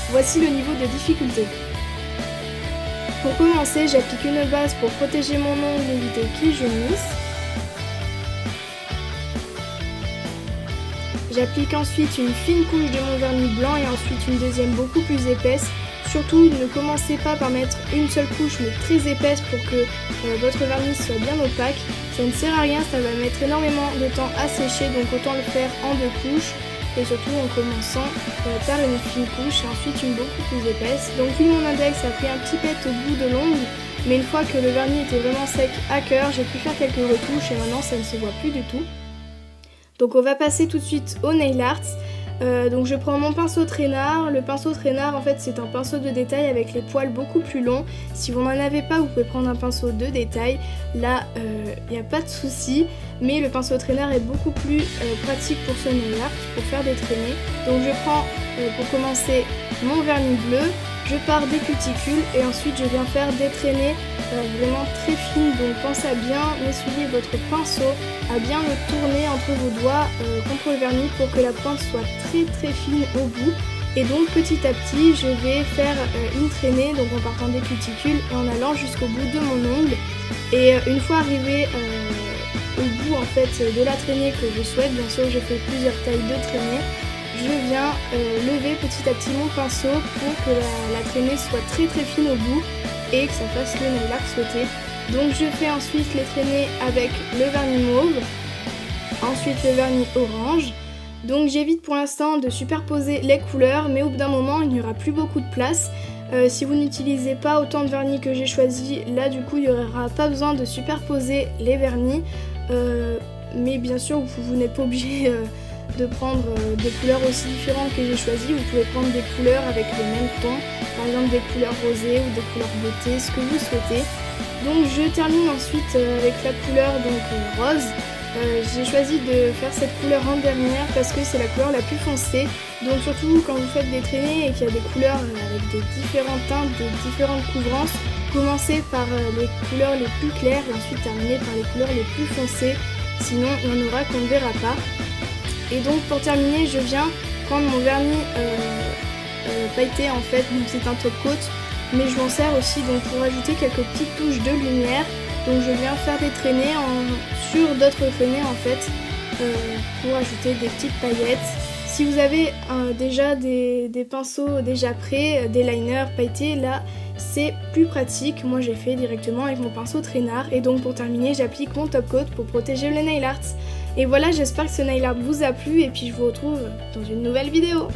Voici le niveau de difficulté. Pour commencer, j'applique une base pour protéger mon ongle et éviter qu'il jaunisse. J'applique ensuite une fine couche de mon vernis blanc et ensuite une deuxième beaucoup plus épaisse. Surtout, ne commencez pas par mettre une seule couche mais très épaisse pour que votre vernis soit bien opaque. Ça ne sert à rien, ça va mettre énormément de temps à sécher, donc autant le faire en 2 couches. Et surtout en commençant par une fine couche et ensuite une beaucoup plus épaisse. Donc vu mon index a pris un petit pet au bout de l'ongle, mais une fois que le vernis était vraiment sec à cœur, j'ai pu faire quelques retouches et maintenant ça ne se voit plus du tout. Donc on va passer tout de suite au nail art. Donc je prends mon pinceau traînard. Le pinceau traînard en fait c'est un pinceau de détail avec les poils beaucoup plus longs. Si vous n'en avez pas, vous pouvez prendre un pinceau de détail. Là il n'y a pas de souci, mais le pinceau traînard est beaucoup plus pratique pour ce nail art, pour faire des traînées. Donc je prends pour commencer mon vernis bleu, je pars des cuticules et ensuite je viens faire des traînées vraiment très fines. Donc pensez à bien essuyer votre pinceau, à bien le tourner entre vos doigts contre le vernis pour que la pointe soit très fine au bout. Et donc petit à petit je vais faire une traînée, donc en partant des cuticules et en allant jusqu'au bout de mon ongle. Et une fois arrivé au bout en fait de la traînée que je souhaite, bien sûr je fais plusieurs tailles de traînées, je viens lever petit à petit mon pinceau pour que la traînée soit très fine au bout et que ça fasse le nail art souhaité. Donc je fais ensuite les traînées avec le vernis mauve, ensuite le vernis orange. Donc j'évite pour l'instant de superposer les couleurs, mais au bout d'un moment il n'y aura plus beaucoup de place. Si vous n'utilisez pas autant de vernis que j'ai choisi, là du coup il n'y aura pas besoin de superposer les vernis. Mais bien sûr vous n'êtes pas obligé de prendre des couleurs aussi différentes que j'ai choisies. Vous pouvez prendre des couleurs avec le même ton, par exemple des couleurs rosées ou des couleurs beauté, ce que vous souhaitez. Donc je termine ensuite avec la couleur donc rose. J'ai choisi de faire cette couleur en dernière parce que c'est la couleur la plus foncée. Donc surtout quand vous faites des traînées et qu'il y a des couleurs avec des différentes teintes, des différentes couvrances, commencez par les couleurs les plus claires et ensuite terminez par les couleurs les plus foncées. Sinon il y en aura qu'on ne verra pas. Et donc pour terminer, je viens prendre mon vernis pailleté en fait, donc c'est un top coat, mais je m'en sers aussi donc pour ajouter quelques petites touches de lumière. Donc je viens faire des traînées sur d'autres traînées en fait, pour ajouter des petites paillettes. Si vous avez déjà des pinceaux déjà prêts, des liners pailletés, là c'est plus pratique. Moi j'ai fait directement avec mon pinceau traînard. Et donc pour terminer, j'applique mon top coat pour protéger le nail art. Et voilà, j'espère que ce nail art vous a plu et puis je vous retrouve dans une nouvelle vidéo.